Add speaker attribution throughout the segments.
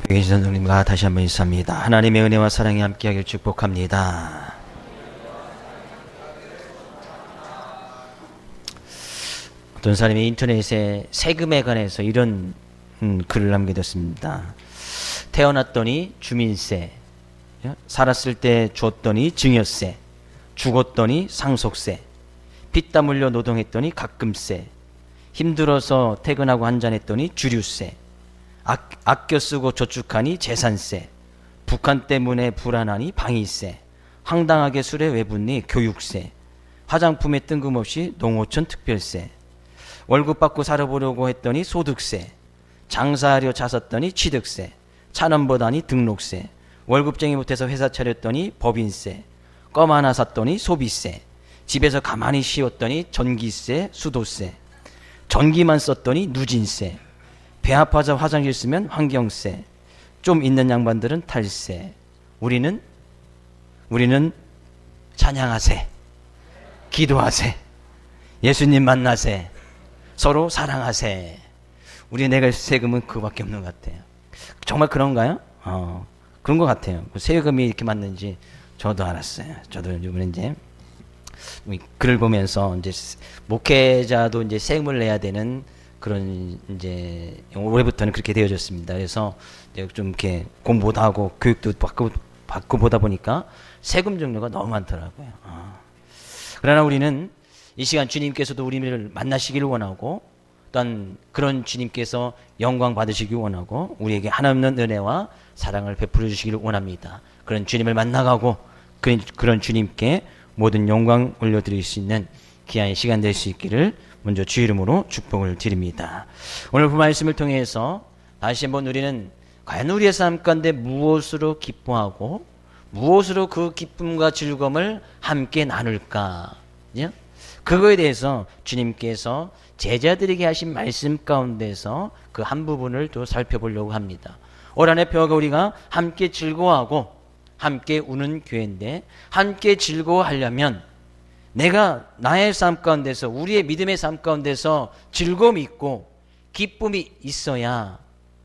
Speaker 1: 계신 성도님과 다시 한번 인사합니다. 하나님의 은혜와 사랑이 함께하길 축복합니다. 어떤 사람이 인터넷에 세금에 관해서 이런 글을 남겨뒀습니다. 태어났더니 주민세, 살았을 때 줬더니 증여세, 죽었더니 상속세, 피땀 흘려 노동했더니 가끔세, 힘들어서 퇴근하고 한잔했더니 주류세, 아껴 쓰고 저축하니 재산세, 북한 때문에 불안하니 방위세, 황당하게 술에 왜 붙니 교육세, 화장품에 뜬금없이 농어촌 특별세, 월급 받고 살아보려고 했더니 소득세, 장사하려 차섰더니 취득세, 찬원보다니 등록세, 월급쟁이 못해서 회사 차렸더니 법인세, 껌 하나 샀더니 소비세, 집에서 가만히 쉬었더니 전기세, 수도세, 전기만 썼더니 누진세, 배 아파서 화장실 쓰면 환경세, 좀 있는 양반들은 탈세. 우리는 찬양하세, 기도하세, 예수님 만나세, 서로 사랑하세. 우리 내갈 세금은 그거밖에 없는 것 같아요. 정말 그런가요? 그런 것 같아요. 세금이 이렇게 맞는지 저도 알았어요. 저도 이번에 이제 글을 보면서 이제 목회자도 이제 세금을 내야 되는 그런 이제 올해부터는 그렇게 되어졌습니다. 그래서 이제 좀 이렇게 공부도 하고 교육도 받고 보다 보니까 세금 종류가 너무 많더라고요. 그러나 우리는 이 시간 주님께서도 우리를 만나시기를 원하고, 또한 그런 주님께서 영광 받으시길 원하고, 우리에게 한없는 은혜와 사랑을 베풀어 주시기를 원합니다. 그런 주님을 만나가고 그런 주님께 모든 영광 올려드릴 수 있는 귀한 시간 될 수 있기를 먼저 주 이름으로 축복을 드립니다. 오늘 본 말씀을 통해서 다시 한번 우리는 과연 우리의 삶 가운데 무엇으로 기뻐하고 무엇으로 그 기쁨과 즐거움을 함께 나눌까? 그거에 대해서 주님께서 제자들에게 하신 말씀 가운데서 그 한 부분을 또 살펴보려고 합니다. 올 한 해 표가 우리가 함께 즐거워하고 함께 우는 교회인데, 함께 즐거워하려면 내가 나의 삶 가운데서, 우리의 믿음의 삶 가운데서 즐거움이 있고 기쁨이 있어야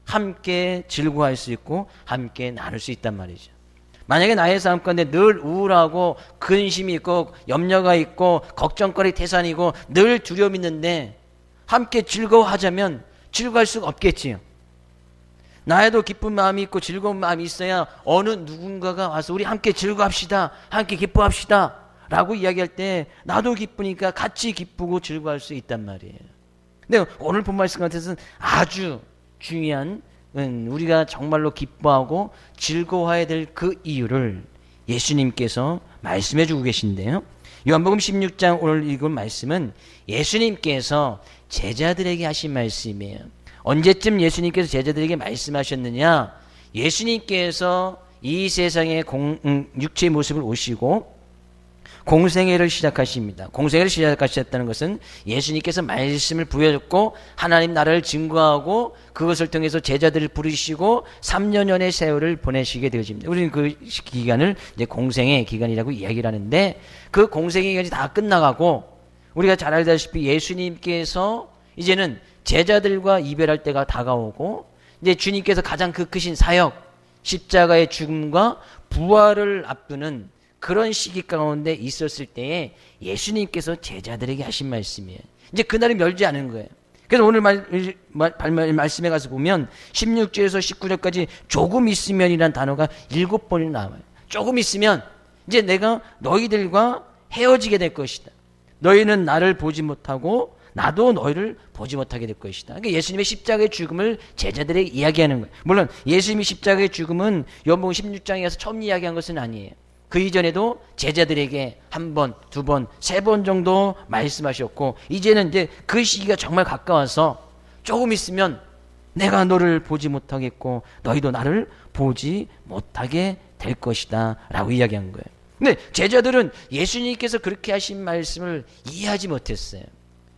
Speaker 1: 함께 즐거워할 수 있고 함께 나눌 수 있단 말이죠. 만약에 나의 삶 가운데 늘 우울하고 근심이 있고 염려가 있고 걱정거리 태산이고 늘 두려움이 있는데 함께 즐거워하자면 즐거워할 수가 없겠지요. 나에도 기쁜 마음이 있고 즐거운 마음이 있어야 어느 누군가가 와서 우리 함께 즐거워합시다, 함께 기뻐합시다 라고 이야기할 때 나도 기쁘니까 같이 기쁘고 즐거워할 수 있단 말이에요. 근데 오늘 본 말씀 같아서는 아주 중요한, 우리가 정말로 기뻐하고 즐거워해야 될 그 이유를 예수님께서 말씀해 주고 계신데요. 요한복음 16장 오늘 읽은 말씀은 예수님께서 제자들에게 하신 말씀이에요. 언제쯤 예수님께서 제자들에게 말씀하셨느냐? 예수님께서 이 세상에 육체의 모습을 오시고 공생애를 시작하십니다. 공생애를 시작하셨다는 것은 예수님께서 말씀을 부여줬고 하나님 나라를 증거하고 그것을 통해서 제자들을 부르시고 3년여의 세월을 보내시게 되어집니다. 우리는 그 기간을 이제 공생애 기간이라고 이야기를 하는데, 그 공생애 기간이 다 끝나가고 우리가 잘 알다시피 예수님께서 이제는 제자들과 이별할 때가 다가오고, 이제 주님께서 가장 그 크신 사역, 십자가의 죽음과 부활을 앞두는 그런 시기 가운데 있었을 때에 예수님께서 제자들에게 하신 말씀이에요. 이제 그날이 멀지 않은 거예요. 그래서 오늘 말씀에 가서 보면 16절에서 19절까지 조금 있으면이라는 단어가 7번이 나와요. 조금 있으면 이제 내가 너희들과 헤어지게 될 것이다. 너희는 나를 보지 못하고 나도 너희를 보지 못하게 될 것이다. 그러니까 예수님의 십자가의 죽음을 제자들에게 이야기하는 거예요. 물론 예수님이 십자가의 죽음은 요한복음 16장에 가서 처음 이야기한 것은 아니에요. 그 이전에도 제자들에게 한 번, 두 번, 세 번 정도 말씀하셨고, 이제는 이제 그 시기가 정말 가까워서 조금 있으면 내가 너를 보지 못하겠고 너희도 나를 보지 못하게 될 것이다 라고 이야기한 거예요. 근데 제자들은 예수님께서 그렇게 하신 말씀을 이해하지 못했어요.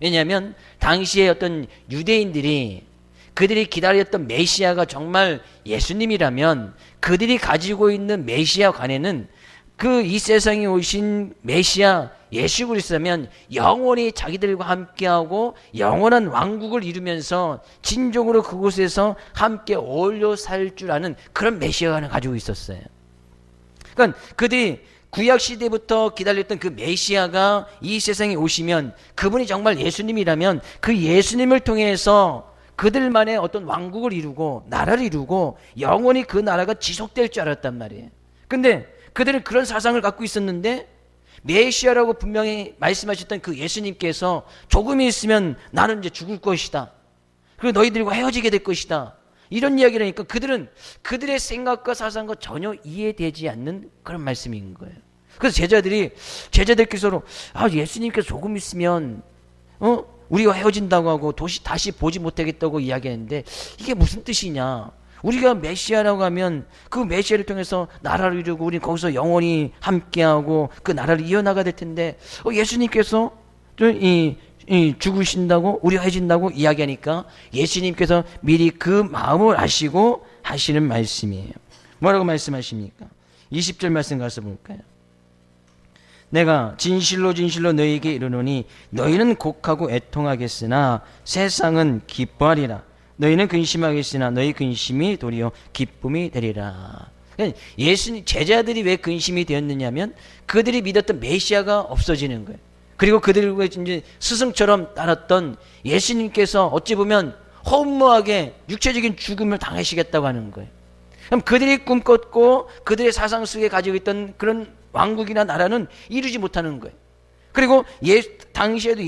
Speaker 1: 왜냐하면 당시에 어떤 유대인들이 그들이 기다렸던 메시아가 정말 예수님이라면 그들이 가지고 있는 메시아 관에는 그 이 세상에 오신 메시아 예수 그리스도면 영원히 자기들과 함께하고 영원한 왕국을 이루면서 진정으로 그곳에서 함께 어울려 살 줄 아는 그런 메시아를 가지고 있었어요. 그러니까 그들이 구약 시대부터 기다렸던 그 메시아가 이 세상에 오시면 그분이 정말 예수님이라면 그 예수님을 통해서 그들만의 어떤 왕국을 이루고 나라를 이루고 영원히 그 나라가 지속될 줄 알았단 말이에요. 근데 그들은 그런 사상을 갖고 있었는데 메시아라고 분명히 말씀하셨던 그 예수님께서 조금 있으면 나는 이제 죽을 것이다. 그리고 너희들과 헤어지게 될 것이다. 이런 이야기를 하니까 그들은 그들의 생각과 사상과 전혀 이해되지 않는 그런 말씀인 거예요. 그래서 제자들께서 예수님께서 조금 있으면 우리가 헤어진다고 하고 다시 보지 못하겠다고 이야기했는데 이게 무슨 뜻이냐. 우리가 메시아라고 하면 그 메시아를 통해서 나라를 이루고 우리는 거기서 영원히 함께하고 그 나라를 이어나가야 될 텐데 예수님께서 죽으신다고 우리가 헤어진다고 이야기하니까 예수님께서 미리 그 마음을 아시고 하시는 말씀이에요. 뭐라고 말씀하십니까? 20절 말씀 가서 볼까요? 내가 진실로 진실로 너희에게 이르노니 너희는 곡하고 애통하겠으나 세상은 기뻐하리라. 너희는 근심하겠으나 너희 근심이 도리어 기쁨이 되리라. 예수님 제자들이 왜 근심이 되었느냐면 그들이 믿었던 메시아가 없어지는 거예요. 그리고 그들과 이제 스승처럼 따랐던 예수님께서 어찌 보면 허무하게 육체적인 죽음을 당하시겠다고 하는 거예요. 그럼 그들이 꿈꿨고 그들의 사상 속에 가지고 있던 그런 왕국이나 나라는 이루지 못하는 거예요. 그리고 당시에도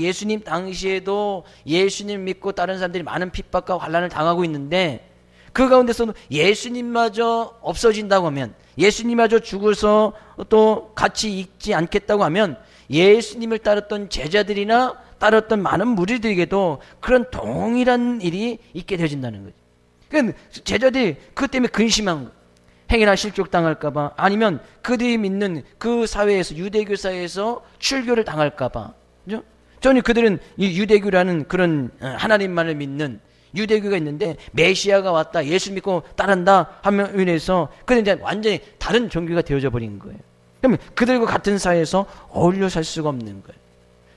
Speaker 1: 예수님 믿고 다른 사람들이 많은 핍박과 환난을 당하고 있는데 그 가운데서도 예수님마저 없어진다고 하면 예수님마저 죽어서 또 같이 있지 않겠다고 하면 예수님을 따랐던 제자들이나 따랐던 많은 무리들에게도 그런 동일한 일이 있게 되어진다는 거죠. 그러니까 제자들이 그것 때문에 근심한 거예요. 행위나 실족당할까봐 아니면 그들이 믿는 그 사회에서 유대교 사회에서 출교를 당할까봐. 그죠? 저는 그들은 이 유대교라는 그런 하나님만을 믿는 유대교가 있는데 메시아가 왔다 예수 믿고 따른다 하면 인해서 그들은 이제 완전히 다른 종교가 되어져 버린 거예요. 그러면 그들과 같은 사회에서 어울려 살 수가 없는 거예요.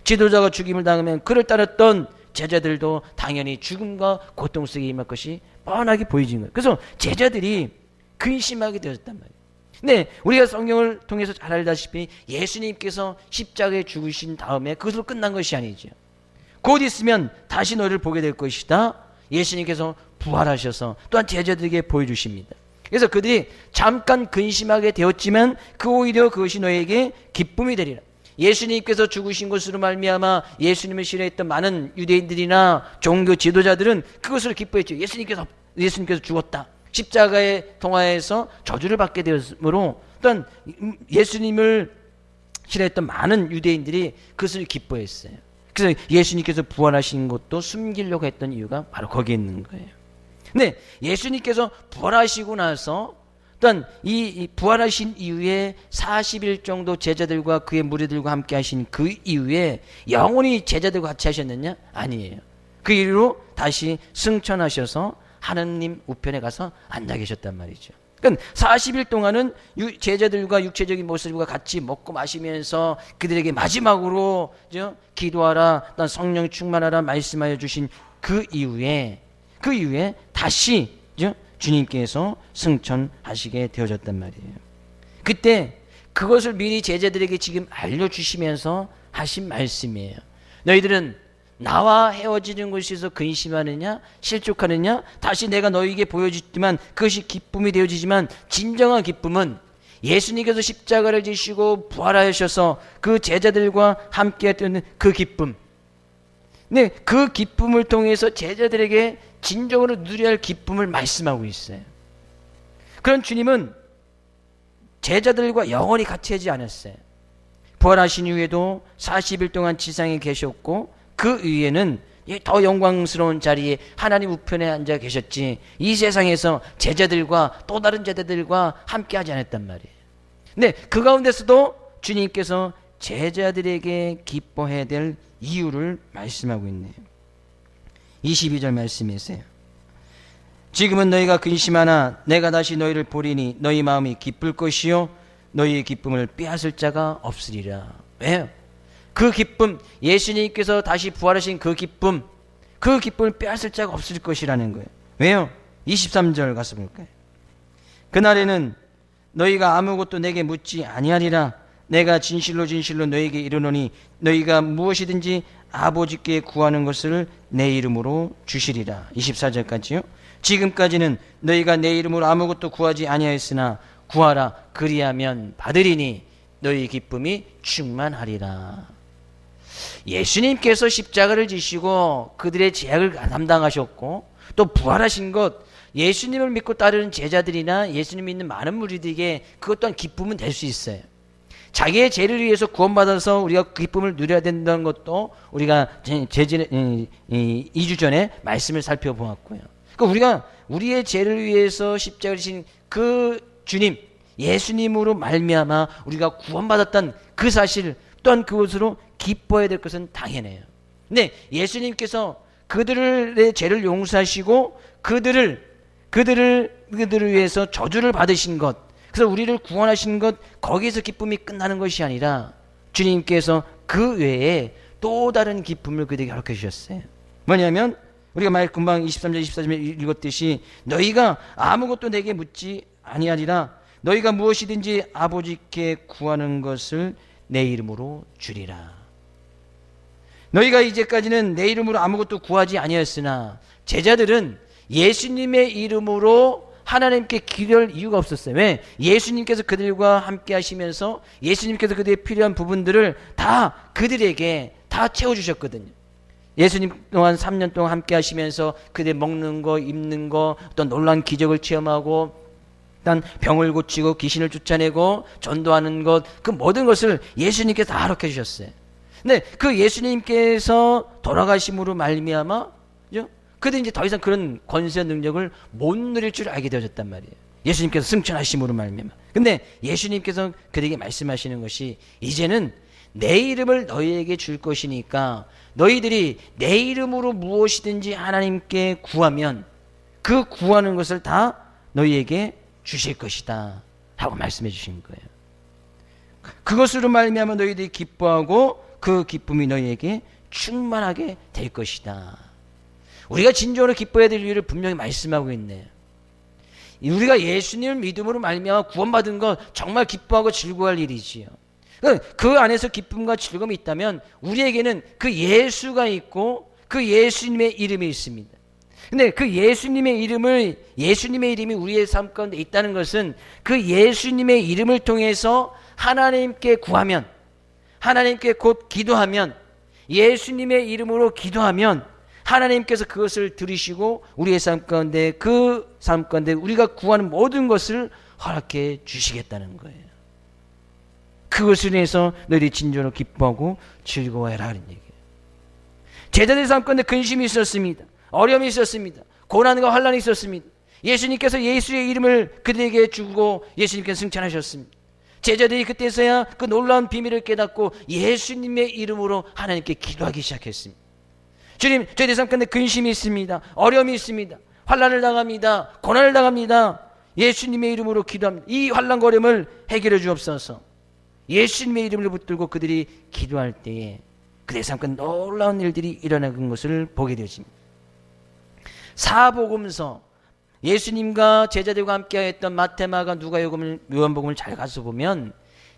Speaker 1: 지도자가 죽임을 당하면 그를 따랐던 제자들도 당연히 죽음과 고통 속에 임할 것이 뻔하게 보이는 거예요. 그래서 제자들이 근심하게 되었단 말이에요. 네, 우리가 성경을 통해서 잘 알다시피 예수님께서 십자가에 죽으신 다음에 그것으로 끝난 것이 아니죠. 곧 있으면 다시 너를 보게 될 것이다. 예수님께서 부활하셔서 또한 제자들에게 보여주십니다. 그래서 그들이 잠깐 근심하게 되었지만 오히려 그것이 너에게 기쁨이 되리라. 예수님께서 죽으신 것으로 말미암아 예수님을 싫어했던 많은 유대인들이나 종교 지도자들은 그것을 기뻐했죠. 예수님께서 죽었다. 십자가의 통하에서 저주를 받게 되었으므로 또한 예수님을 싫어했던 많은 유대인들이 그것을 기뻐했어요. 그래서 예수님께서 부활하신 것도 숨기려고 했던 이유가 바로 거기에 있는 거예요. 근데 예수님께서 부활하시고 나서 또한 이 부활하신 이후에 40일 정도 제자들과 그의 무리들과 함께 하신 그 이후에 영원히 제자들과 같이 하셨느냐? 아니에요. 그 이후로 다시 승천하셔서 하나님 우편에 가서 앉아 계셨단 말이죠. 그러니까 40일 동안은 제자들과 육체적인 모습과 같이 먹고 마시면서 그들에게 마지막으로 기도하라, 난 성령 충만하라 말씀하여 주신 그 이후에 다시 주님께서 승천하시게 되어졌단 말이에요. 그때 그것을 미리 제자들에게 지금 알려주시면서 하신 말씀이에요. 너희들은 나와 헤어지는 것에서 근심하느냐 실족하느냐 다시 내가 너희에게 보여주지만 그것이 기쁨이 되어지지만 진정한 기쁨은 예수님께서 십자가를 지시고 부활하셔서 그 제자들과 함께 했던 그 기쁨. 네, 그 기쁨을 통해서 제자들에게 진정으로 누려야 할 기쁨을 말씀하고 있어요. 그런 주님은 제자들과 영원히 같이 하지 않았어요. 부활하신 이후에도 40일 동안 지상에 계셨고 그 위에는 더 영광스러운 자리에 하나님 우편에 앉아 계셨지 이 세상에서 제자들과 또 다른 제자들과 함께 하지 않았단 말이에요. 근데 그 가운데서도 주님께서 제자들에게 기뻐해야 될 이유를 말씀하고 있네요. 22절 말씀이세요. 지금은 너희가 근심하나 내가 다시 너희를 보리니 너희 마음이 기쁠 것이요 너희의 기쁨을 빼앗을 자가 없으리라. 왜요? 그 기쁨, 예수님께서 다시 부활하신 그 기쁨을 빼앗을 자가 없을 것이라는 거예요. 왜요? 23절 가서 볼까요? 그날에는 너희가 아무것도 내게 묻지 아니하리라. 내가 진실로 진실로 너희에게 이르노니 너희가 무엇이든지 아버지께 구하는 것을 내 이름으로 주시리라. 24절까지요. 지금까지는 너희가 내 이름으로 아무것도 구하지 아니하였으나 구하라 그리하면 받으리니 너희 기쁨이 충만하리라. 예수님께서 십자가를 지시고 그들의 죄악을 담당하셨고 또 부활하신 것, 예수님을 믿고 따르는 제자들이나 예수님 믿는 많은 무리들에게 그것 또한 기쁨은 될 수 있어요. 자기의 죄를 위해서 구원받아서 우리가 그 기쁨을 누려야 된다는 것도 우리가 2주 전에 말씀을 살펴보았고요. 그러니까 우리가 우리의 죄를 위해서 십자가를 지신 그 주님, 예수님으로 말미암아 우리가 구원받았던 그 사실 또한 그것으로 기뻐해야 될 것은 당연해요. 근데 예수님께서 그들의 죄를 용서하시고 그들을 위해서 저주를 받으신 것, 그래서 우리를 구원하신 것, 거기에서 기쁨이 끝나는 것이 아니라 주님께서 그 외에 또 다른 기쁨을 그들에게 허락해 주셨어요. 뭐냐면 우리가 금방 23절 24절에 읽었듯이 너희가 아무것도 내게 묻지 아니하리라. 너희가 무엇이든지 아버지께 구하는 것을 내 이름으로 주리라. 너희가 이제까지는 내 이름으로 아무것도 구하지 아니하였으나, 제자들은 예수님의 이름으로 하나님께 기도할 이유가 없었어요. 왜? 예수님께서 그들과 함께 하시면서 예수님께서 그들의 필요한 부분들을 다 그들에게 다 채워주셨거든요. 예수님 동안 3년 동안 함께 하시면서 그들 먹는 거, 입는 거, 어떤 놀라운 기적을 체험하고, 일단 병을 고치고 귀신을 쫓아내고 전도하는 것, 그 모든 것을 예수님께서 다 허락해 주셨어요. 근데 그 예수님께서 돌아가심으로 말미암아 그들이 이제 더 이상 그런 권세 능력을 못 누릴 줄 알게 되어졌단 말이에요. 예수님께서 승천하심으로 말미암아. 근데 예수님께서 그들에게 말씀하시는 것이, 이제는 내 이름을 너희에게 줄 것이니까 너희들이 내 이름으로 무엇이든지 하나님께 구하면 그 구하는 것을 다 너희에게 주실 것이다 라고 말씀해 주신 거예요. 그것으로 말미암아 너희들이 기뻐하고 그 기쁨이 너희에게 충만하게 될 것이다. 우리가 진정으로 기뻐해야 될 이유를 분명히 말씀하고 있네요. 우리가 예수님을 믿음으로 말미암아 구원받은 것 정말 기뻐하고 즐거워할 일이지요. 그 안에서 기쁨과 즐거움이 있다면 우리에게는 그 예수가 있고 그 예수님의 이름이 있습니다. 근데 그 예수님의 이름이 우리의 삶 가운데 있다는 것은 그 예수님의 이름을 통해서 하나님께 구하면, 하나님께 곧 기도하면, 예수님의 이름으로 기도하면 하나님께서 그것을 들으시고 우리의 삶 가운데, 그 삶 가운데 우리가 구하는 모든 것을 허락해 주시겠다는 거예요. 그것을 위해서 너희들이 진정으로 기뻐하고 즐거워해라 하는 얘기예요. 제자들의 삶 가운데 근심이 있었습니다. 어려움이 있었습니다. 고난과 환난이 있었습니다. 예수님께서 예수의 이름을 그들에게 주고 예수님께서 승천하셨습니다. 제자들이 그때서야 그 놀라운 비밀을 깨닫고 예수님의 이름으로 하나님께 기도하기 시작했습니다. 주님, 저희들 삶 가운데 근심이 있습니다. 어려움이 있습니다. 환난을 당합니다. 고난을 당합니다. 예수님의 이름으로 기도합니다. 이 환난과 어려움을 해결해 주옵소서. 예수님의 이름을 붙들고 그들이 기도할 때에 그들의 삶 가운데 놀라운 일들이 일어나는 것을 보게 되었습니다. 사복음서, 예수님과 제자들과 함께 했던 마태, 마가, 누가, 요한복음을 잘 가서 보면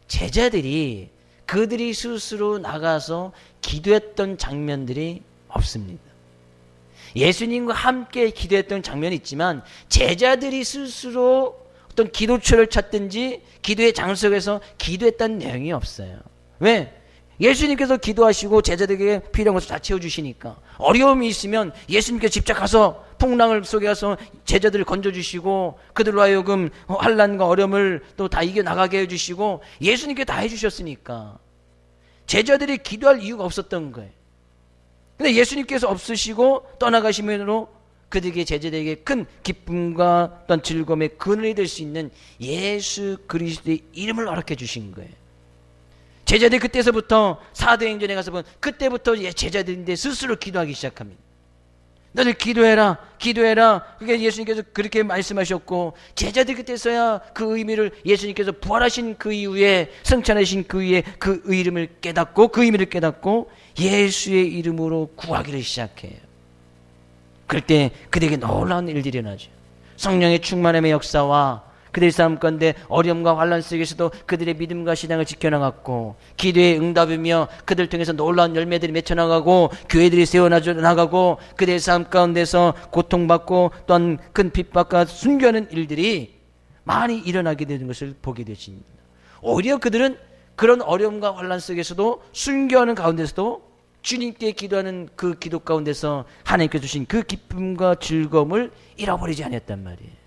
Speaker 1: 제자들이 그들이 스스로 나가서 기도했던 장면들이 없습니다. 예수님과 함께 기도했던 장면이 있지만 제자들이 스스로 어떤 기도처를 찾든지 기도의 장소에서 기도했다는 내용이 없어요. 왜? 예수님께서 기도하시고 제자들에게 필요한 것을 다 채워주시니까. 어려움이 있으면 예수님께서 직접 가서 풍랑을 속에 가서 제자들을 건져주시고 그들로 하여금 환난과 어려움을 또 다 이겨나가게 해주시고 예수님께 다 해주셨으니까 제자들이 기도할 이유가 없었던 거예요. 근데 예수님께서 없으시고 떠나가심으로 그들에게, 제자들에게 큰 기쁨과 어떤 즐거움의 근원이 될 수 있는 예수 그리스도의 이름을 허락해 주신 거예요. 제자들이 그때서부터 사도행전에 가서 보면 그때부터 제자들인데 스스로 기도하기 시작합니다. 너를 기도해라, 기도해라. 그게 예수님께서 그렇게 말씀하셨고, 제자들 그때서야 그 의미를, 예수님께서 부활하신 그 이후에, 승천하신 그 이후에 그 이름을 깨닫고, 그 의미를 깨닫고 예수의 이름으로 구하기를 시작해요. 그럴 때 그들에게 놀라운 일들이 일어나죠. 성령의 충만함의 역사와 그들의 삶 가운데 어려움과 환난 속에서도 그들의 믿음과 신앙을 지켜나갔고, 기도의 응답이며 그들 통해서 놀라운 열매들이 맺혀나가고, 교회들이 세워나가고, 그들의 삶 가운데서 고통받고 또한 큰 핍박과 순교하는 일들이 많이 일어나게 되는 것을 보게 되십니다. 오히려 그들은 그런 어려움과 환난 속에서도, 순교하는 가운데서도 주님께 기도하는 그 기도 가운데서 하나님께서 주신 그 기쁨과 즐거움을 잃어버리지 않았단 말이에요.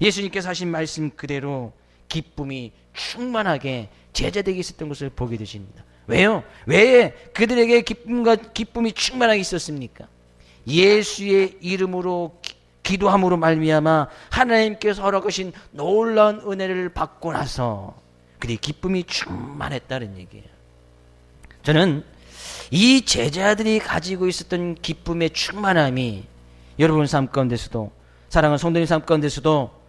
Speaker 1: 예수님께서 하신 말씀 그대로 기쁨이 충만하게 제자들에게 있었던 것을 보게 되십니다. 왜요? 왜 그들에게 기쁨이 충만하게 있었습니까? 예수의 이름으로 기도함으로 말미암아 하나님께서 허락하신 놀라운 은혜를 받고 나서 그들의 기쁨이 충만했다는 얘기예요. 저는 이 제자들이 가지고 있었던 기쁨의 충만함이 여러분 삶 가운데서도, 사랑하는 성도님 삶 가운데서도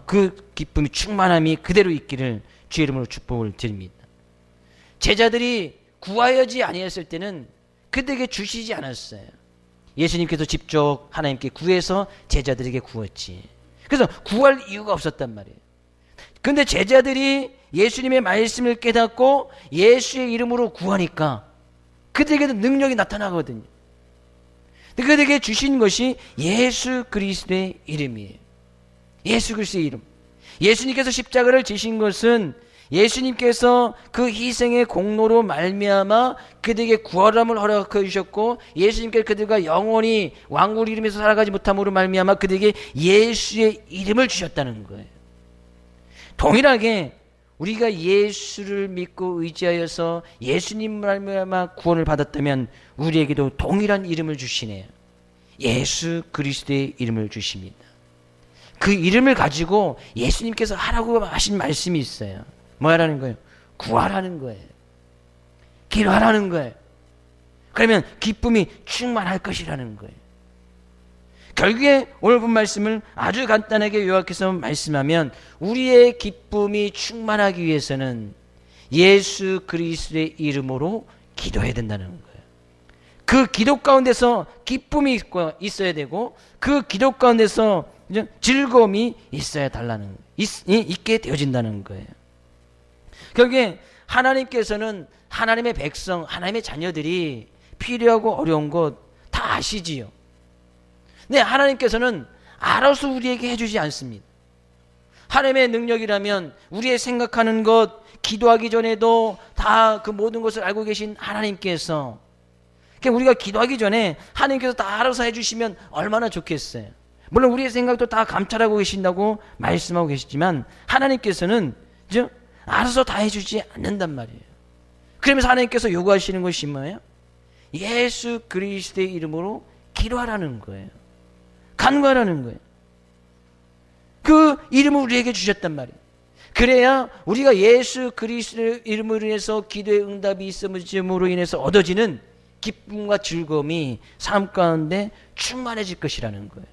Speaker 1: 그 기쁨이 충만함이 그대로 있기를 주의 이름으로 축복을 드립니다. 제자들이 구하여지 아니했을 때는 그들에게 주시지 않았어요. 예수님께서 직접 하나님께 구해서 제자들에게 구했지. 그래서 구할 이유가 없었단 말이에요. 그런데 제자들이 예수님의 말씀을 깨닫고 예수의 이름으로 구하니까 그들에게도 능력이 나타나거든요. 그들에게 주신 것이 예수 그리스도의 이름이에요. 예수 그리스도의 이름. 예수님께서 십자가를 지신 것은 예수님께서 그 희생의 공로로 말미암아 그들에게 구원함을 허락해 주셨고, 예수님께서 그들과 영원히 왕국을 이루면서 살아가지 못함으로 말미암아 그들에게 예수의 이름을 주셨다는 거예요. 동일하게 우리가 예수를 믿고 의지하여서 예수님 말미암아 구원을 받았다면 우리에게도 동일한 이름을 주시네요. 예수 그리스도의 이름을 주십니다. 그 이름을 가지고 예수님께서 하라고 하신 말씀이 있어요. 뭐라는 거예요? 구하라는 거예요. 기도하라는 거예요. 그러면 기쁨이 충만할 것이라는 거예요. 결국에 오늘 본 말씀을 아주 간단하게 요약해서 말씀하면, 우리의 기쁨이 충만하기 위해서는 예수 그리스도의 이름으로 기도해야 된다는 거예요. 그 기도 가운데서 기쁨이 있어야 되고, 그 기도 가운데서 즐거움이 있어야 달라는, 있게 되어진다는 거예요. 결국에 하나님께서는 하나님의 백성, 하나님의 자녀들이 필요하고 어려운 것 다 아시지요. 근데 하나님께서는 알아서 우리에게 해주지 않습니다. 하나님의 능력이라면 우리의 생각하는 것, 기도하기 전에도 다 그 모든 것을 알고 계신 하나님께서, 우리가 기도하기 전에 하나님께서 다 알아서 해주시면 얼마나 좋겠어요. 물론 우리의 생각도 다 감찰하고 계신다고 말씀하고 계시지만 하나님께서는 알아서 다 해주지 않는단 말이에요. 그러면서 하나님께서 요구하시는 것이 뭐예요? 예수 그리스도의 이름으로 기도하라는 거예요. 간구하라는 거예요. 그 이름을 우리에게 주셨단 말이에요. 그래야 우리가 예수 그리스도의 이름으로 인해서 기도의 응답이 있음으로 인해서 얻어지는 기쁨과 즐거움이 삶 가운데 충만해질 것이라는 거예요.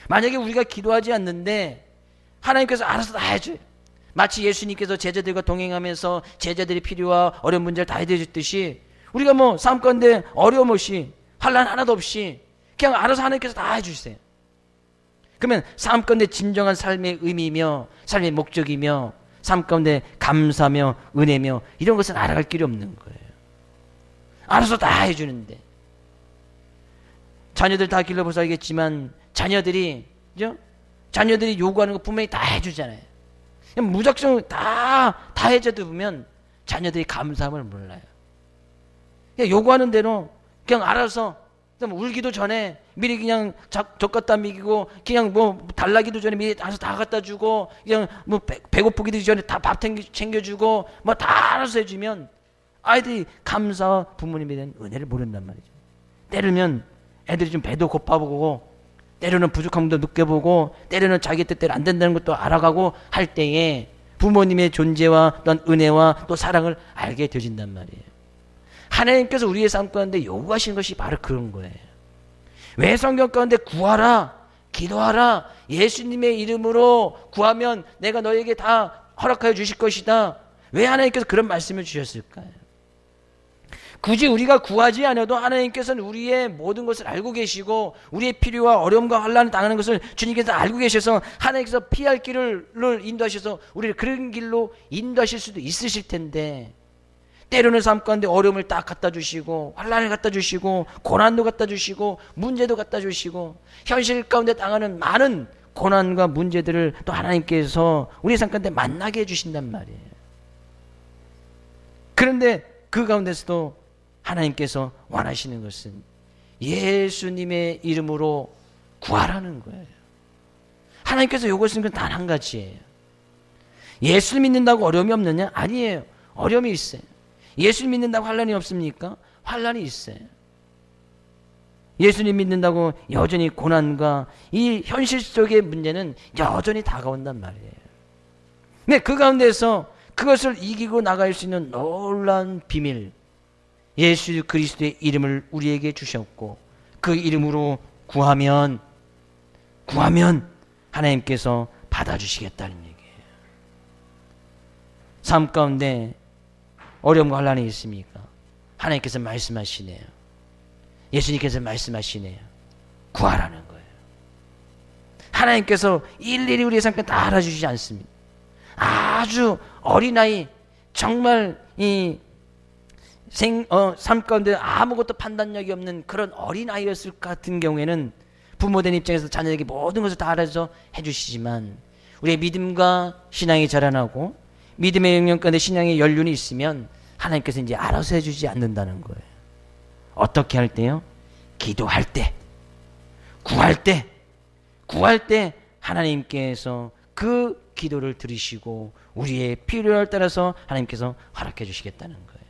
Speaker 1: 만약에 우리가 기도하지 않는데 하나님께서 알아서 다 해줘요. 마치 예수님께서 제자들과 동행하면서 제자들의 필요와 어려운 문제를 다 해주셨듯이, 우리가 삶 가운데 어려움 없이, 환난 하나도 없이 그냥 알아서 하나님께서 다 해주세요. 그러면 삶 가운데 진정한 삶의 의미며 삶의 목적이며 삶 가운데 감사며 은혜며 이런 것은 알아갈 길이 없는 거예요. 알아서 다 해주는데, 자녀들 다 길러보서 알겠지만 자녀들이 요구하는 거 분명히 다 해주잖아요. 무작정 다 해줘도 보면 자녀들이 감사함을 몰라요. 그냥 요구하는 대로 그냥 알아서, 울기도 전에 미리 그냥 적 갖다 먹이고, 그냥 달라기도 전에 미리 알아서 다 갖다 주고, 그냥 배고프기도 전에 다 밥 챙겨주고, 다 알아서 해주면 아이들이 감사와 부모님에 대한 은혜를 모른단 말이죠. 때로는 애들이 좀 배도 고파보고, 때로는 부족함도 느껴보고, 때로는 자기 뜻대로 안 된다는 것도 알아가고 할 때에 부모님의 존재와 또한 은혜와 또 사랑을 알게 되어진단 말이에요. 하나님께서 우리의 삶 가운데 요구하신 것이 바로 그런 거예요. 왜 성경 가운데 구하라, 기도하라, 예수님의 이름으로 구하면 내가 너에게 다 허락하여 주실 것이다. 왜 하나님께서 그런 말씀을 주셨을까요? 굳이 우리가 구하지 않아도 하나님께서는 우리의 모든 것을 알고 계시고 우리의 필요와 어려움과 환난을 당하는 것을 주님께서 알고 계셔서 하나님께서 피할 길을 인도하셔서 우리를 그런 길로 인도하실 수도 있으실 텐데, 때로는 삶 가운데 어려움을 딱 갖다 주시고 환난을 갖다 주시고 고난도 갖다 주시고 문제도 갖다 주시고 현실 가운데 당하는 많은 고난과 문제들을 또 하나님께서 우리 삶 가운데 만나게 해주신단 말이에요. 그런데 그 가운데서도 하나님께서 원하시는 것은 예수님의 이름으로 구하라는 거예요. 하나님께서 요구하시는 건 단 한 가지예요. 예수 믿는다고 어려움이 없느냐? 아니에요. 어려움이 있어요. 예수 믿는다고 환난이 없습니까? 환난이 있어요. 예수님 믿는다고 여전히 고난과 이 현실 속의 문제는 여전히 다가온단 말이에요. 근데 그 가운데서 그것을 이기고 나갈 수 있는 놀라운 비밀, 예수 그리스도의 이름을 우리에게 주셨고 그 이름으로 구하면 하나님께서 받아주시겠다는 얘기예요. 삶 가운데 어려움과 환난이 있습니까? 하나님께서 말씀하시네요. 예수님께서 말씀하시네요. 구하라는 거예요. 하나님께서 일일이 우리의 삶을 다 알아주시지 않습니다. 아주 어린아이, 정말 삶 가운데 아무것도 판단력이 없는 그런 어린아이였을 것 같은 경우에는 부모된 입장에서 자녀에게 모든 것을 다 알아서 해주시지만, 우리의 믿음과 신앙이 자라나고 믿음의 영역 가운데 신앙의 연륜이 있으면 하나님께서 이제 알아서 해주지 않는다는 거예요. 어떻게 할 때요? 기도할 때, 구할 때 하나님께서 그 기도를 들으시고 우리의 필요에 따라서 하나님께서 허락해 주시겠다는 거예요.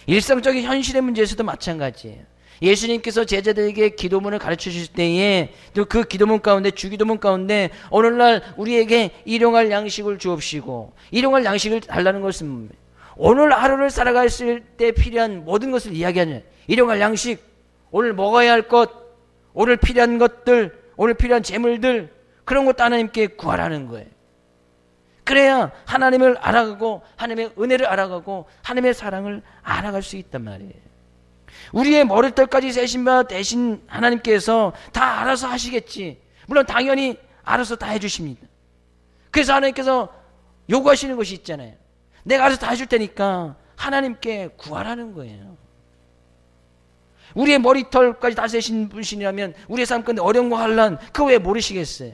Speaker 1: 일상적인 현실의 문제에서도 마찬가지예요. 예수님께서 제자들에게 기도문을 가르쳐 주실 때에 또 그 기도문 가운데, 주기도문 가운데 오늘날 우리에게 일용할 양식을 주옵시고, 일용할 양식을 달라는 것은 오늘 하루를 살아갈 때 필요한 모든 것을 이야기하는, 일용할 양식, 오늘 먹어야 할 것, 오늘 필요한 것들, 오늘 필요한 재물들, 그런 것도 하나님께 구하라는 거예요. 그래야 하나님을 알아가고 하나님의 은혜를 알아가고 하나님의 사랑을 알아갈 수 있단 말이에요. 우리의 머리털까지 세신 바 대신 하나님께서 다 알아서 하시겠지. 물론 당연히 알아서 다 해주십니다. 그래서 하나님께서 요구하시는 것이 있잖아요. 내가 알아서 다 해줄 테니까 하나님께 구하라는 거예요. 우리의 머리털까지 다 세신 분이라면 우리의 삶 가운데 어려운 환난, 그거 왜 모르시겠어요?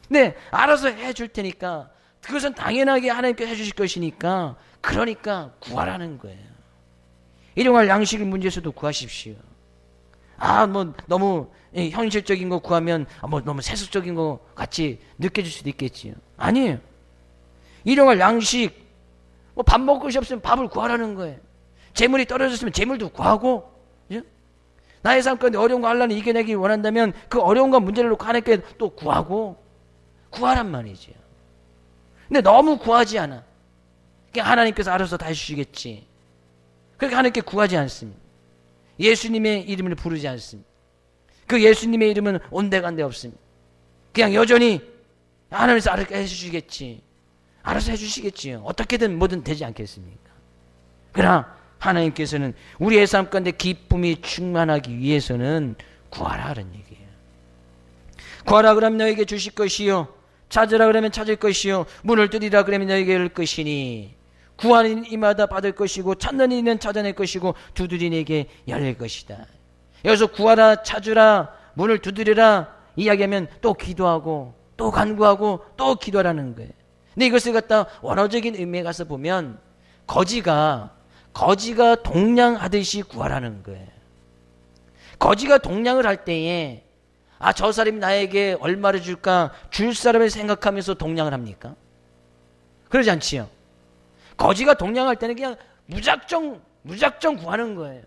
Speaker 1: 네, 알아서 해줄 테니까, 그것은 당연하게 하나님께 해주실 것이니까, 그러니까 구하라는 거예요. 일용할 양식의 문제에서도 구하십시오. 너무 현실적인 거 구하면 너무 세속적인 거 같이 느껴질 수도 있겠지요. 아니에요. 일용할 양식, 밥 먹을 것이 없으면 밥을 구하라는 거예요. 재물이 떨어졌으면 재물도 구하고, 나의 삶 가운데 어려움과 환난을 이겨내기 원한다면 그 어려움과 문제를 놓고 하나님께 또 구하란 말이죠. 근데 너무 구하지 않아. 그냥 하나님께서 알아서 다 해주시겠지. 그렇게 하나님께 구하지 않습니다. 예수님의 이름을 부르지 않습니다. 그 예수님의 이름은 온데간데 없습니다. 그냥 여전히 하나님께서 알아서 해주시겠지. 알아서 해주시겠지요. 어떻게든 뭐든 되지 않겠습니까? 그러나 하나님께서는 우리의 삶 가운데 기쁨이 충만하기 위해서는 구하라는 얘기예요. 구하라 그러면 너에게 주실 것이요, 찾으라 그러면 찾을 것이요, 문을 두드리라 그러면 너에게 열릴 것이니, 구하는 이마다 받을 것이고 찾는 이는 찾아낼 것이고 두드리는 이에게 열릴 것이다. 여기서 구하라, 찾으라, 문을 두드리라 이야기하면 또 기도하고 또 간구하고 또 기도하라는 거예요. 근데 이것을 갖다 원어적인 의미에 가서 보면 거지가 동냥하듯이 구하라는 거예요. 거지가 동냥을 할 때에 저 사람이 나에게 얼마를 줄까, 줄 사람을 생각하면서 동냥을 합니까? 그러지 않지요. 거지가 동냥할 때는 그냥 무작정 구하는 거예요.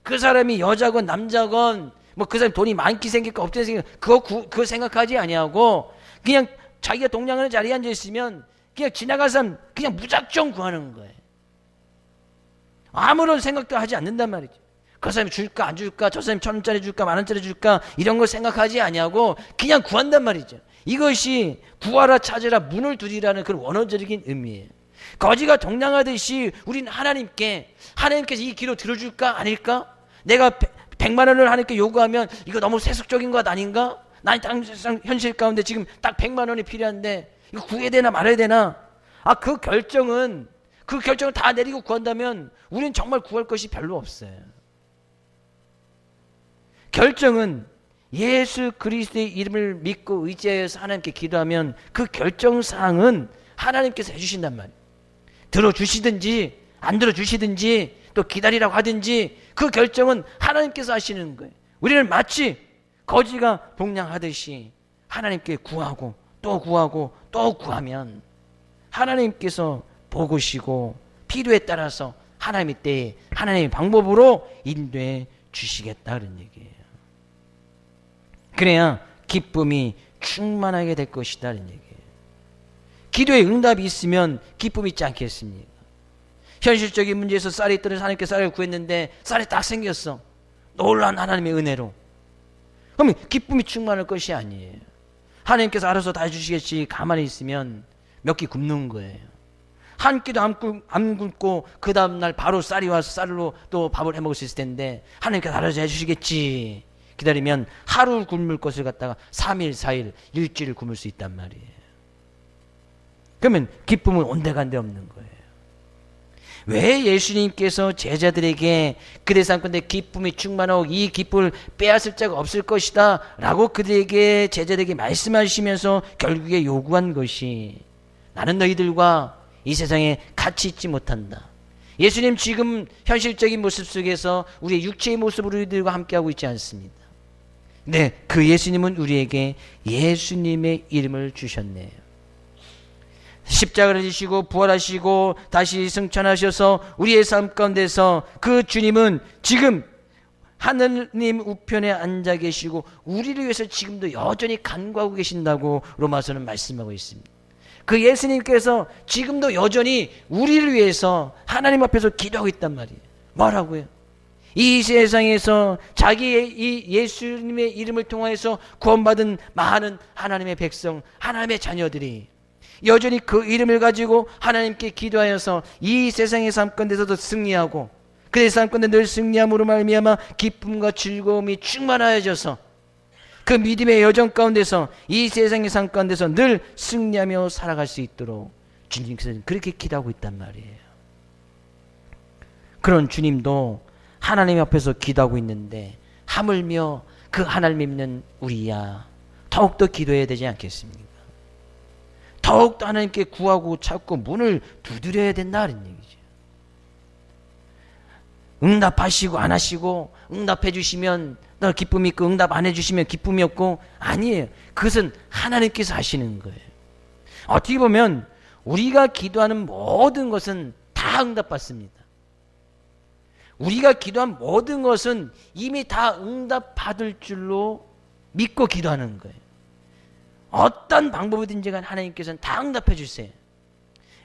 Speaker 1: 그 사람이 여자건 남자건 그 사람이 돈이 많기 생길까 없기 생길까 그거 생각하지 아니하고 그냥 자기가 동냥하는 자리에 앉아 있으면 그냥 지나갈 사람 그냥 무작정 구하는 거예요. 아무런 생각도 하지 않는단 말이죠. 그 사람이 줄까 안 줄까, 저 사람이 1,000원짜리 줄까 10,000원짜리 줄까, 이런 걸 생각하지 아니하고 그냥 구한단 말이죠. 이것이 구하라 찾으라 문을 두리라는 그런 원어적인 의미예요. 거지가 동냥하듯이 우리는 하나님께서 이 기도 들어줄까 아닐까? 내가 100만 원을 하나님께 요구하면 이거 너무 세속적인 것 아닌가? 난 당장 현실 가운데 지금 딱 100만 원이 필요한데 이거 구해야 되나 말아야 되나? 그 결정을 다 내리고 구한다면 우리는 정말 구할 것이 별로 없어요. 결정은 예수 그리스도의 이름을 믿고 의지하여서 하나님께 기도하면 그 결정사항은 하나님께서 해주신단 말이에요. 들어주시든지 안 들어주시든지 또 기다리라고 하든지 그 결정은 하나님께서 하시는 거예요. 우리는 마치 거지가 동냥하듯이 하나님께 구하고 또 구하고 또 구하면 하나님께서 보고시고 필요에 따라서 하나님의 때에 하나님의 방법으로 인도해 주시겠다 그런 얘기예요. 그래야 기쁨이 충만하게 될 것이다 그런 얘기예요. 기도에 응답이 있으면 기쁨이 있지 않겠습니까? 현실적인 문제에서 쌀이 떨어져 하나님께 쌀을 구했는데 쌀이 딱 생겼어. 놀라운 하나님의 은혜로. 그러면 기쁨이 충만할 것이 아니에요. 하나님께서 알아서 다 해주시겠지 가만히 있으면 몇 끼 굶는 거예요. 한 끼도 안 굶고 그 다음날 바로 쌀이 와서 쌀로 또 밥을 해먹을 수 있을 텐데 하나님께서 알아서 해주시겠지 기다리면 하루 굶을 것을 갖다가 3일 4일 일주일 굶을 수 있단 말이에요. 그러면 기쁨은 온데간데 없는 거예요. 왜 예수님께서 제자들에게 그대 삼건대 기쁨이 충만하고 이 기쁨을 빼앗을 자가 없을 것이다 라고 그들에게 제자들에게 말씀하시면서 결국에 요구한 것이 나는 너희들과 이 세상에 같이 있지 못한다. 예수님 지금 현실적인 모습 속에서 우리의 육체의 모습으로 우리들과 함께하고 있지 않습니다. 네, 그 예수님은 우리에게 예수님의 이름을 주셨네요. 십자가를 지시고 부활하시고 다시 승천하셔서 우리의 삶 가운데서 그 주님은 지금 하느님 우편에 앉아 계시고 우리를 위해서 지금도 여전히 간구하고 계신다고 로마서는 말씀하고 있습니다. 그 예수님께서 지금도 여전히 우리를 위해서 하나님 앞에서 기도하고 있단 말이에요. 뭐라고요? 이 세상에서 자기의 이 예수님의 이름을 통하여서 구원받은 많은 하나님의 백성, 하나님의 자녀들이 여전히 그 이름을 가지고 하나님께 기도하여서 이 세상의 삶 가운데서도 승리하고 그의 삶 가운데 늘 승리함으로 말미암아 기쁨과 즐거움이 충만하여져서 그 믿음의 여정 가운데서 이 세상의 삶 가운데서 늘 승리하며 살아갈 수 있도록 주님께서는 그렇게 기도하고 있단 말이에요. 그런 주님도 하나님 앞에서 기도하고 있는데 하물며 그 하나님 믿는 우리야 더욱더 기도해야 되지 않겠습니까? 더욱더 하나님께 구하고 찾고 문을 두드려야 된다는 얘기죠. 응답하시고 안 하시고 응답해 주시면 너 기쁨이 있고 응답 안 해주시면 기쁨이 없고 아니에요. 그것은 하나님께서 하시는 거예요. 어떻게 보면 우리가 기도하는 모든 것은 다 응답받습니다. 우리가 기도한 모든 것은 이미 다 응답받을 줄로 믿고 기도하는 거예요. 어떤 방법이든지 간 하나님께서는 다 응답해 주세요.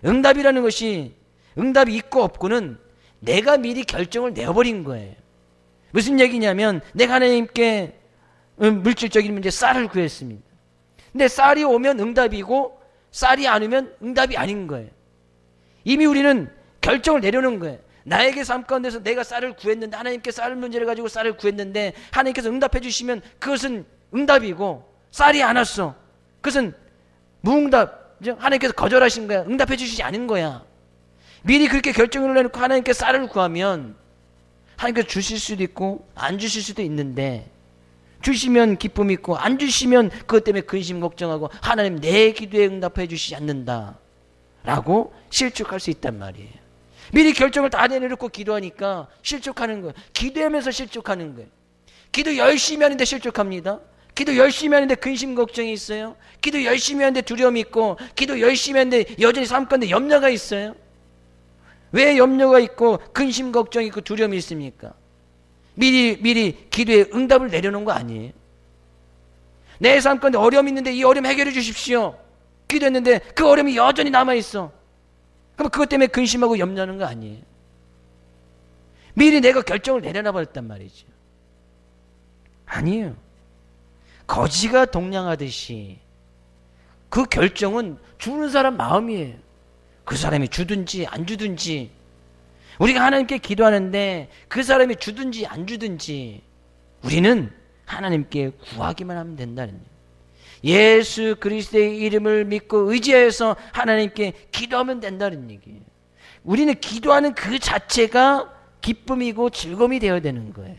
Speaker 1: 응답이라는 것이 응답이 있고 없고는 내가 미리 결정을 내어버린 거예요. 무슨 얘기냐면 내가 하나님께 물질적인 문제 쌀을 구했습니다. 근데 쌀이 오면 응답이고 쌀이 안 오면 응답이 아닌 거예요. 이미 우리는 결정을 내려놓은 거예요. 나에게 삶 가운데서 내가 쌀을 구했는데 하나님께 쌀 문제를 가지고 쌀을 구했는데 하나님께서 응답해 주시면 그것은 응답이고 쌀이 안 왔어. 그것은 무응답. 하나님께서 거절하신 거야. 응답해 주시지 않은 거야. 미리 그렇게 결정을 내놓고 하나님께 쌀을 구하면 하나님께서 주실 수도 있고 안 주실 수도 있는데 주시면 기쁨이 있고 안 주시면 그것 때문에 근심 걱정하고 하나님 내 기도에 응답해 주시지 않는다 라고 실족할 수 있단 말이에요. 미리 결정을 다 내놓고 기도하니까 실족하는 거예요. 기도하면서 실족하는 거예요. 기도 열심히 하는데 실족합니다. 기도 열심히 하는데 근심 걱정이 있어요. 기도 열심히 하는데 두려움이 있고 기도 열심히 하는데 여전히 삶 가운데 염려가 있어요. 왜 염려가 있고 근심 걱정이 있고 두려움이 있습니까? 미리 기도에 응답을 내려놓은 거 아니에요? 내 삶 가운데 어려움이 있는데 이 어려움 해결해 주십시오. 기도했는데 그 어려움이 여전히 남아있어. 그럼 그것 때문에 근심하고 염려하는 거 아니에요? 미리 내가 결정을 내려놔 버렸단 말이죠. 아니에요. 거지가 동냥하듯이 그 결정은 주는 사람 마음이에요. 그 사람이 주든지 안 주든지, 우리가 하나님께 기도하는데 그 사람이 주든지 안 주든지 우리는 하나님께 구하기만 하면 된다는 거예요. 예수 그리스도의 이름을 믿고 의지해서 하나님께 기도하면 된다는 얘기예요. 우리는 기도하는 그 자체가 기쁨이고 즐거움이 되어야 되는 거예요.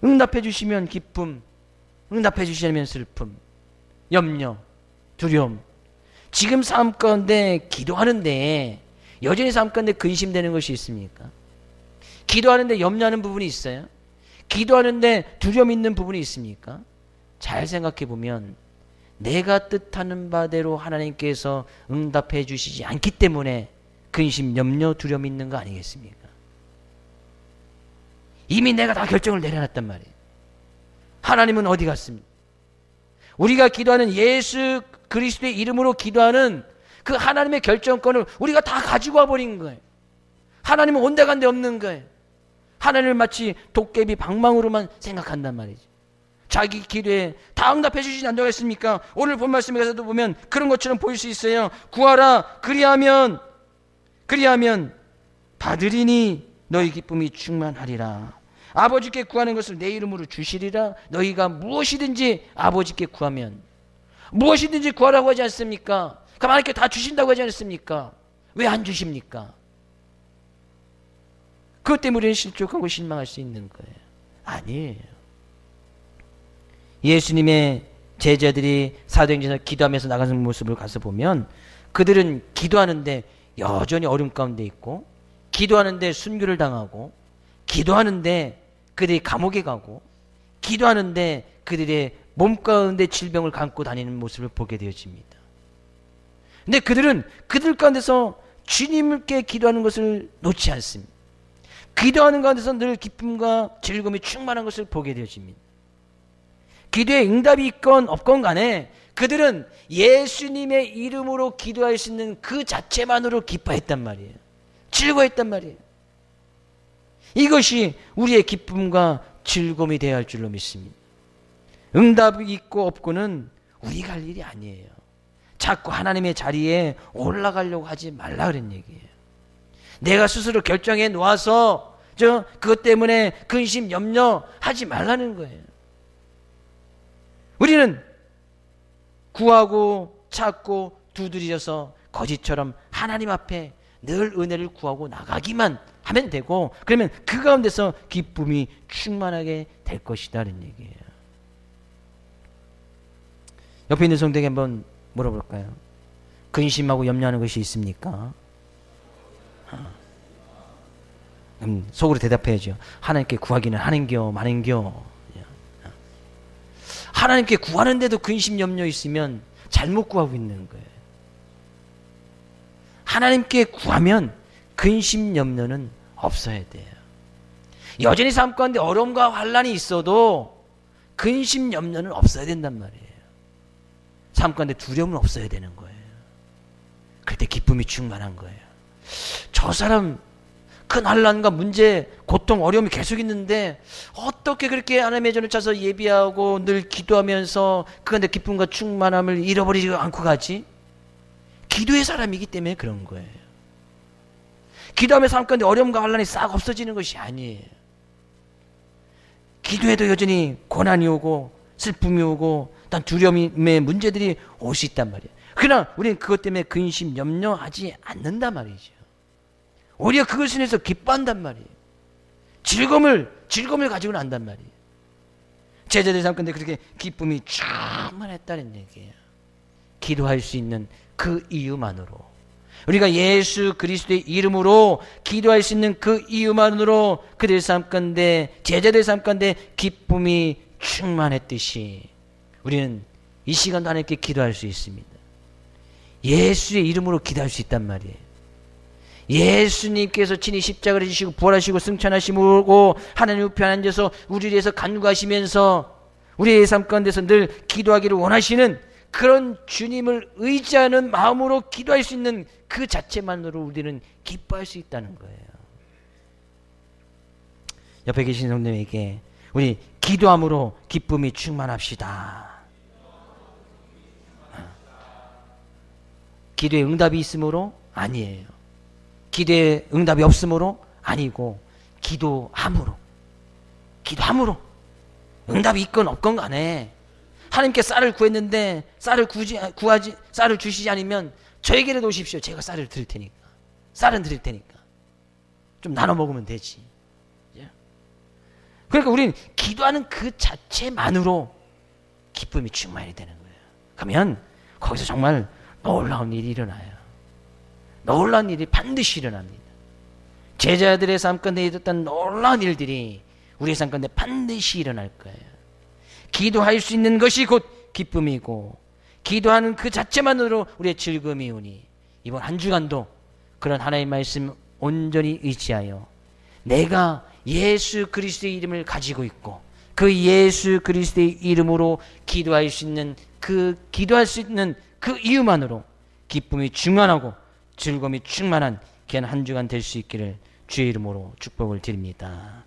Speaker 1: 응답해 주시면 기쁨, 응답해 주시면 슬픔, 염려, 두려움. 지금 삶 가운데 기도하는데 여전히 삶 가운데 근심되는 것이 있습니까? 기도하는데 염려하는 부분이 있어요? 기도하는데 두려움 있는 부분이 있습니까? 잘 생각해 보면 내가 뜻하는 바대로 하나님께서 응답해 주시지 않기 때문에 근심, 염려, 두려움 있는 거 아니겠습니까? 이미 내가 다 결정을 내려놨단 말이에요. 하나님은 어디 갔습니까? 우리가 기도하는 예수 그리스도의 이름으로 기도하는 그 하나님의 결정권을 우리가 다 가지고 와버린 거예요. 하나님은 온데간데 없는 거예요. 하나님을 마치 도깨비 방망으로만 생각한단 말이죠. 자기 기도에 다 응답해 주시지 않겠습니까? 오늘 본 말씀에서도 보면 그런 것처럼 보일 수 있어요. 구하라, 그리하면 받으리니 너희 기쁨이 충만하리라. 아버지께 구하는 것을 내 이름으로 주시리라. 너희가 무엇이든지 아버지께 구하면, 무엇이든지 구하라고 하지 않습니까? 그럼 하나님께 다 주신다고 하지 않습니까? 왜 안 주십니까? 그것 때문에 우리는 실족하고 실망할 수 있는 거예요. 아니에요. 예수님의 제자들이 사도행전에서 기도하면서 나가는 모습을 가서 보면 그들은 기도하는데 여전히 어려움 가운데 있고, 기도하는데 순교를 당하고, 기도하는데 그들이 감옥에 가고, 기도하는데 그들의 몸 가운데 질병을 감고 다니는 모습을 보게 되어집니다. 근데 그들은 그들 가운데서 주님께 기도하는 것을 놓지 않습니다. 기도하는 가운데서 늘 기쁨과 즐거움이 충만한 것을 보게 되어집니다. 기도에 응답이 있건 없건 간에 그들은 예수님의 이름으로 기도할 수 있는 그 자체만으로 기뻐했단 말이에요. 즐거워했단 말이에요. 이것이 우리의 기쁨과 즐거움이 되어야 할 줄로 믿습니다. 응답이 있고 없고는 우리가 할 일이 아니에요. 자꾸 하나님의 자리에 올라가려고 하지 말라 그런 얘기예요. 내가 스스로 결정해 놓아서 그것 때문에 근심, 염려하지 말라는 거예요. 우리는 구하고 찾고 두드려서 거짓처럼 하나님 앞에 늘 은혜를 구하고 나가기만 하면 되고, 그러면 그 가운데서 기쁨이 충만하게 될 것이다는 얘기예요. 옆에 있는 성도에게 한번 물어볼까요? 근심하고 염려하는 것이 있습니까? 속으로 대답해야죠. 하나님께 구하기는 하는겨 마는겨. 하나님께 구하는데도 근심 염려 있으면 잘못 구하고 있는 거예요. 하나님께 구하면 근심 염려는 없어야 돼요. 여전히 삶 가운데 어려움과 환난이 있어도 근심 염려는 없어야 된단 말이에요. 삶 가운데 두려움은 없어야 되는 거예요. 그때 기쁨이 충만한 거예요. 저 사람 큰 환난과 문제, 고통, 어려움이 계속 있는데 어떻게 그렇게 하나님의 전을 찾아서 예비하고 늘 기도하면서 그 가운데 기쁨과 충만함을 잃어버리지 않고 가지? 기도의 사람이기 때문에 그런 거예요. 기도하며 삶 가운데 어려움과 환난이 싹 없어지는 것이 아니에요. 기도해도 여전히 고난이 오고 슬픔이 오고 단 두려움의 문제들이 올 수 있단 말이에요. 그러나 우리는 그것 때문에 근심, 염려하지 않는단 말이죠. 오히려 그것을 위해서 기뻐한단 말이에요. 즐거움을 가지고 난단 말이에요. 제자들 삶 가운데 그렇게 기쁨이 충만했다는 얘기예요. 기도할 수 있는 그 이유만으로, 우리가 예수 그리스도의 이름으로 기도할 수 있는 그 이유만으로 그들 삶 가운데, 제자들 삶 가운데 기쁨이 충만했듯이 우리는 이 시간도 하나님께 기도할 수 있습니다. 예수의 이름으로 기도할 수 있단 말이에요. 예수님께서 친히 십자가를 지시고 부활하시고 승천하시고 하나님 우편에 앉아서 우리를 위해서 간구하시면서 우리의 삶 가운데서 늘 기도하기를 원하시는 그런 주님을 의지하는 마음으로 기도할 수 있는 그 자체만으로 우리는 기뻐할 수 있다는 거예요. 옆에 계신 성도님에게 우리 기도함으로 기쁨이 충만합시다. 기도에 응답이 있으므로? 아니에요. 기도에 응답이 없으므로? 아니고 기도함으로. 기도함으로. 응답이 있건 없건 간에 하나님께 쌀을 구했는데 쌀을 주시지 않으면 저에게라도 오십시오. 제가 쌀을 드릴 테니까. 쌀은 드릴 테니까. 좀 나눠 먹으면 되지. 그러니까 우리는 기도하는 그 자체만으로 기쁨이 충만이 되는 거예요. 그러면 거기서 정말 놀라운 일이 일어나요. 놀라운 일이 반드시 일어납니다. 제자들의 삶 가운데 있었던 놀라운 일들이 우리의 삶 가운데 반드시 일어날 거예요. 기도할 수 있는 것이 곧 기쁨이고 기도하는 그 자체만으로 우리의 즐거움이 오니 이번 한 주간도 그런 하나님의 말씀 온전히 의지하여 내가 예수 그리스도의 이름을 가지고 있고 그 예수 그리스도의 이름으로 기도할 수 있는 그 이유만으로 기쁨이 충만하고 즐거움이 충만한 귀한 한 주간 될 수 있기를 주의 이름으로 축복을 드립니다.